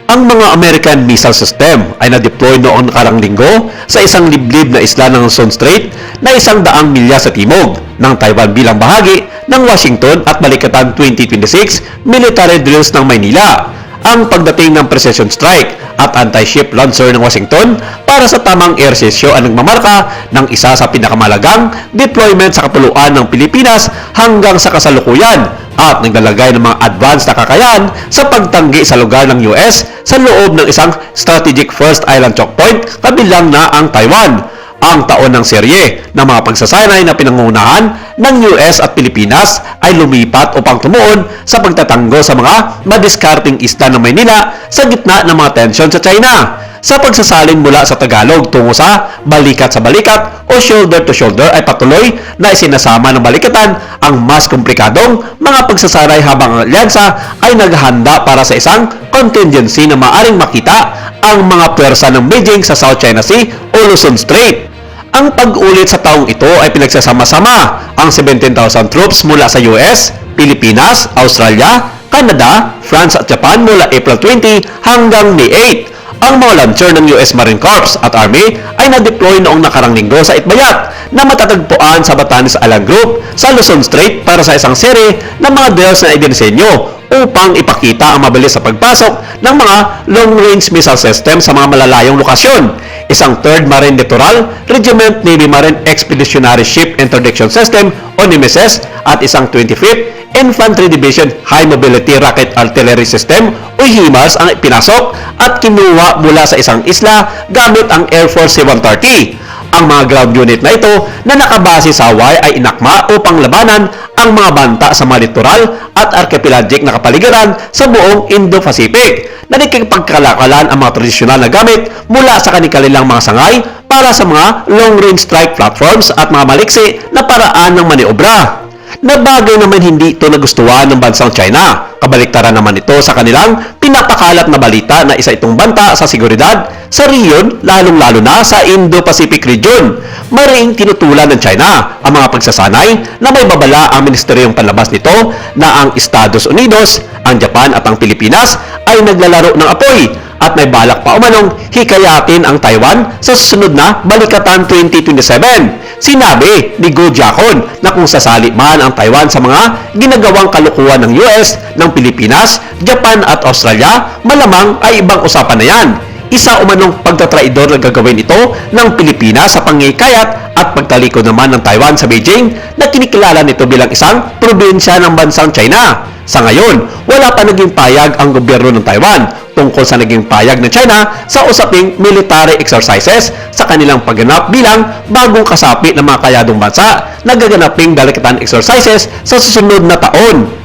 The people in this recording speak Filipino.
Ang mga American missile system ay na-deploy noong nakarang linggo sa isang liblib na isla ng Luzon Strait na 100 milya sa timog ng Taiwan bilang bahagi ng Washington at Balikatan 2026 military drills ng Maynila. Ang pagdating ng precision strike at anti-ship launcher ng Washington para sa tamang air sesyo ang nagmamarka ng isa sa pinakamalagang deployment sa kapuluan ng Pilipinas hanggang sa kasalukuyan at naglalagay ng mga advanced na kakayahan sa pagtanggi sa lugar ng US sa loob ng isang strategic first island choke point kabilang na ang Taiwan. Ang taon ng serye ng mga pagsasanay na pinangunahan ng US at Pilipinas ay lumipat upang tumuon sa pagtatanggol sa mga madiskarting isla ng Maynila sa gitna ng mga tensyon sa China. Sa pagsasalin mula sa Tagalog tungo sa balikat sa balikat o shoulder to shoulder ay patuloy na isinasama ng balikatan ang mas komplikadong mga pagsasanay habang ang alyansa ay naghahanda para sa isang contingency na maaring makita ang mga pwersa ng Beijing sa South China Sea o Luzon Strait. Ang pag-ulit sa taong ito ay pinagsasama-sama ang 17,000 troops mula sa US, Pilipinas, Australia, Canada, France at Japan mula April 20 hanggang May 8. Ang mga launcher ng US Marine Corps at Army ay na-deploy noong nakarang linggo sa Itbayat na matatagpuan sa Batanes Island Group sa Luzon Strait para sa isang seri ng mga drills na idinisenyo upang ipakita ang mabilis sa pagpasok ng mga long-range missile system sa mga malalayong lokasyon. Isang 3rd Marine Littoral Regiment Navy Marine Expeditionary Ship Interdiction System o NMSS at isang 25th Infantry Division High Mobility Rocket Artillery System o HIMARS ang pinasok at kinuha mula sa isang isla gamit ang Air Force C-130. Ang mga ground unit na ito na nakabase sa Hawaii ay inakma upang labanan ang mga banta sa mga littoral at archipelagic na kapaligiran sa buong Indo-Pacific na nakikipagkalakalan ang mga tradisyonal na gamit mula sa kanilang mga sangay para sa mga long-range strike platforms at mga maliksi na paraan ng maniobra. Na bagay naman hindi ito nagustuhan ng bansang China. Kabaliktaran naman ito sa kanilang pinapakalat na balita na isa itong banta sa seguridad sa riyon, lalong-lalo na sa Indo-Pacific region. Maring tinutulan ng China ang mga pagsasanay na may babala ang Ministeryong Panlabas nito na ang Estados Unidos, ang Japan at ang Pilipinas ay naglalaro ng apoy at may balak pa umanong hikayatin ang Taiwan sa susunod na Balikatan 2027. Sinabi ni Go Jiakon na kung sasali man ang Taiwan sa mga ginagawang kalukuhan ng US, ng Pilipinas, Japan at Australia, malamang ay ibang usapan na yan. Isa umanong pagtatraidor na gagawin ito ng Pilipinas sa pangikayat at pagtalikod naman ng Taiwan sa Beijing na kinikilala nito bilang isang probinsya ng bansang China. Sa ngayon, wala pa naging payag ang gobyerno ng Taiwan tungkol sa naging payag ng China sa usaping military exercises sa kanilang pagganap bilang bagong kasapi ng mga kayadong bansa na gaganaping balikatan exercises sa susunod na taon.